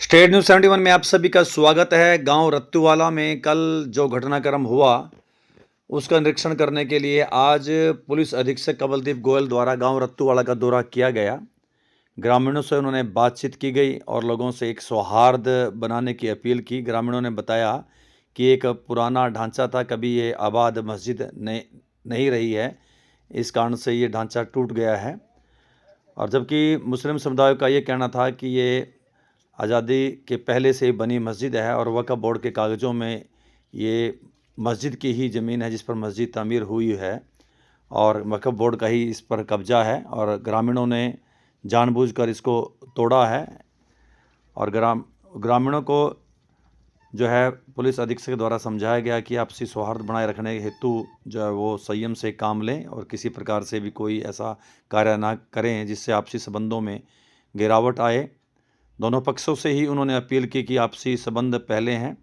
State news 71 में आप सभी का स्वागत है। गांव रत्तूवाला में कल जो घटनाक्रम हुआ, उसका निरीक्षण करने के लिए आज पुलिस अधीक्षक कमलदीप गोयल द्वारा गांव रत्तूवाला का दौरा किया गया। ग्रामीणों से उन्होंने बातचीत की गई और लोगों से एक सौहार्द बनाने की अपील की। ग्रामीणों ने बताया कि एक पुराना ढांचा था, कभी ये आबाद मस्जिद नहीं रही है, इस कारण से ये ढांचा टूट गया है। और जबकि मुस्लिम समुदाय का ये कहना था कि ये आज़ादी के पहले से ही बनी मस्जिद है और वक्फ़ बोर्ड के कागज़ों में ये मस्जिद की ही ज़मीन है जिस पर मस्जिद तामीर हुई है और वक्फ़ बोर्ड का ही इस पर कब्ज़ा है और ग्रामीणों ने जानबूझकर इसको तोड़ा है। और ग्रामीणों को जो है पुलिस अधीक्षक द्वारा समझाया गया कि आपसी सौहार्द बनाए रखने हेतु जो है वो संयम से काम लें और किसी प्रकार से भी कोई ऐसा कार्य ना करें जिससे आपसी संबंधों में गिरावट आए। दोनों पक्षों से ही उन्होंने अपील की कि आपसी संबंध पहले हैं,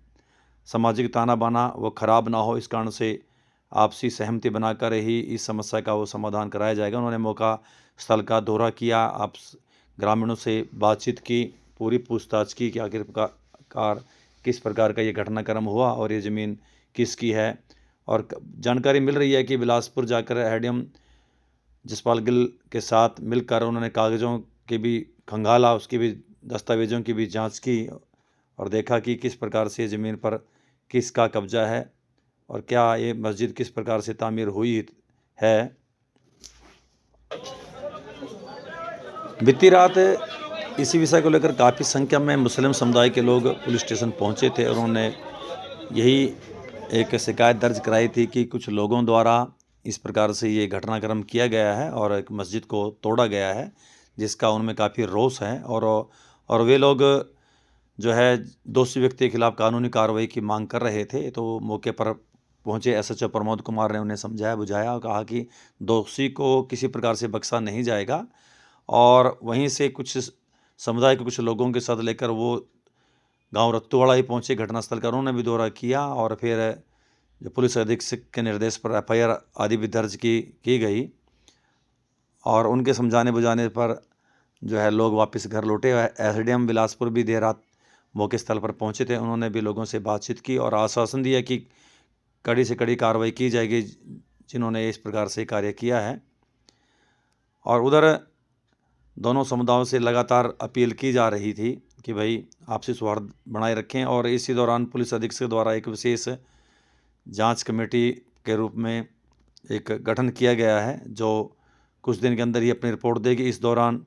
सामाजिक ताना बाना वो खराब ना हो, इस कारण से आपसी सहमति बनाकर ही इस समस्या का वो समाधान कराया जाएगा। उन्होंने मौका स्थल का दौरा किया, आप ग्रामीणों से बातचीत की, पूरी पूछताछ की कि आखिरकार किस प्रकार का ये घटनाक्रम हुआ और ये ज़मीन किसकी है। और जानकारी मिल रही है कि बिलासपुर जाकर एडीएम जसपाल गिल के साथ मिलकर उन्होंने कागज़ों के भी खंगाला, उसकी भी दस्तावेज़ों की भी जांच की और देखा कि किस प्रकार से ज़मीन पर किसका कब्जा है और क्या ये मस्जिद किस प्रकार से तामीर हुई है। बीती रात इसी विषय को लेकर काफ़ी संख्या में मुस्लिम समुदाय के लोग पुलिस स्टेशन पहुंचे थे और उन्होंने यही एक शिकायत दर्ज कराई थी कि कुछ लोगों द्वारा इस प्रकार से ये घटनाक्रम किया गया है और एक मस्जिद को तोड़ा गया है, जिसका उनमें काफ़ी रोष है। और वे लोग जो है दोषी व्यक्ति के खिलाफ कानूनी कार्रवाई की मांग कर रहे थे। तो मौके पर पहुंचे एसएचओ प्रमोद कुमार ने उन्हें समझाया बुझाया और कहा कि दोषी को किसी प्रकार से बख्शा नहीं जाएगा। और वहीं से कुछ समुदाय के कुछ लोगों के साथ लेकर वो गांव रत्तूवाला ही पहुंचे घटनास्थल का, उन्होंने भी दौरा किया और फिर जो पुलिस अधीक्षक के निर्देश पर एफआईआर आदि भी दर्ज की गई और उनके समझाने बुझाने पर जो है लोग वापस घर लौटे। एसडीएम बिलासपुर भी देर रात मौके स्थल पर पहुंचे थे, उन्होंने भी लोगों से बातचीत की और आश्वासन दिया कि कड़ी से कड़ी कार्रवाई की जाएगी जिन्होंने इस प्रकार से कार्य किया है। और उधर दोनों समुदायों से लगातार अपील की जा रही थी कि भाई आपसी सौहार्द बनाए रखें और इसी दौरान पुलिस अधीक्षक द्वारा एक विशेष जांच कमेटी के रूप में एक गठन किया गया है जो कुछ दिन के अंदर ही अपनी रिपोर्ट देगी। इस दौरान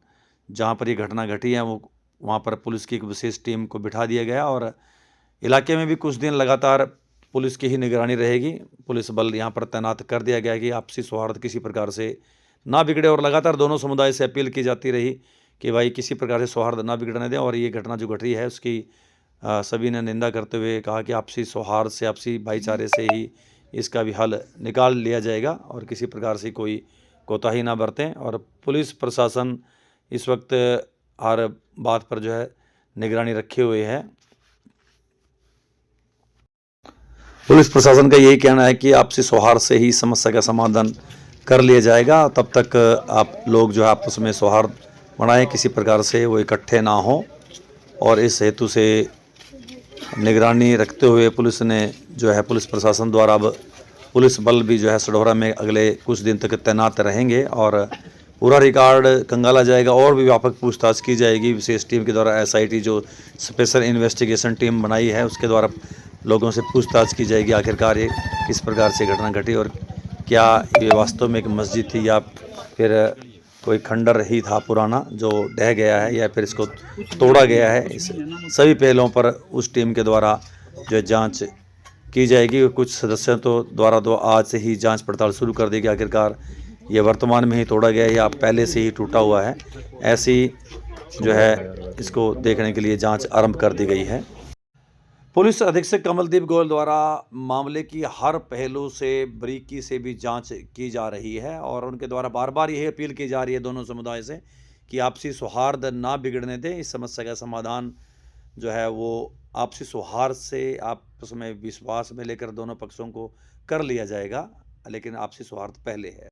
जहां पर ये घटना घटी है वो वहां पर पुलिस की एक विशेष टीम को बिठा दिया गया और इलाके में भी कुछ दिन लगातार पुलिस की ही निगरानी रहेगी। पुलिस बल यहाँ पर तैनात कर दिया गया कि आपसी सौहार्द किसी प्रकार से ना बिगड़े और लगातार दोनों समुदाय से अपील की जाती रही कि भाई किसी प्रकार से सौहार्द ना बिगड़ने दें। और ये घटना जो घटी है उसकी सभी ने निंदा करते हुए कहा कि आपसी सौहार्द से, आपसी भाईचारे से ही इसका भी हल निकाल लिया जाएगा और किसी प्रकार से कोई कोताही ना बरतें। और पुलिस प्रशासन इस वक्त हर बात पर जो है निगरानी रखे हुए है। पुलिस प्रशासन का यही कहना है कि आपसी सौहार्द से ही समस्या का समाधान कर लिया जाएगा। तब तक आप लोग जो है आपस में सौहार्द बनाएं, किसी प्रकार से वो इकट्ठे ना हो। और इस हेतु से निगरानी रखते हुए पुलिस ने जो है पुलिस प्रशासन द्वारा अब पुलिस बल भी जो है सढौरा में अगले कुछ दिन तक तैनात रहेंगे और पूरा रिकॉर्ड खंगाला जाएगा और भी व्यापक पूछताछ की जाएगी। विशेष टीम के द्वारा एसआईटी जो स्पेशल इन्वेस्टिगेशन टीम बनाई है उसके द्वारा लोगों से पूछताछ की जाएगी आखिरकार ये किस प्रकार से घटना घटी और क्या ये वास्तव में एक मस्जिद थी या फिर कोई खंडर ही था पुराना जो ढह गया है या फिर इसको तोड़ा गया है। इस सभी पहलुओं पर उस टीम के द्वारा जो जांच की जाएगी। कुछ सदस्यों द्वारा तो आज से ही जांच पड़ताल शुरू कर दी कि आखिरकार ये वर्तमान में ही तोड़ा गया है या पहले से ही टूटा हुआ है। ऐसी जो है इसको देखने के लिए जांच आरंभ कर दी गई है। पुलिस अधीक्षक कमलदीप गोयल द्वारा मामले की हर पहलू से बारीकी से भी जांच की जा रही है और उनके द्वारा बार बार यही अपील की जा रही है दोनों समुदाय से कि आपसी सौहार्द ना बिगड़ने दें। इस समस्या का समाधान जो है वो आपसी सौहार्द से आपस में विश्वास में लेकर दोनों पक्षों को कर लिया जाएगा, लेकिन आपसी सौहार्द पहले है।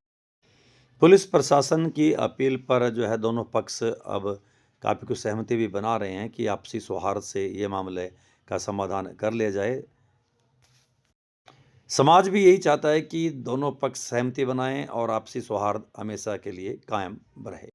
पुलिस प्रशासन की अपील पर जो है दोनों पक्ष अब काफ़ी कुछ सहमति भी बना रहे हैं कि आपसी सौहार्द से ये मामले का समाधान कर लिया जाए। समाज भी यही चाहता है कि दोनों पक्ष सहमति बनाएं और आपसी सौहार्द हमेशा के लिए कायम रहे।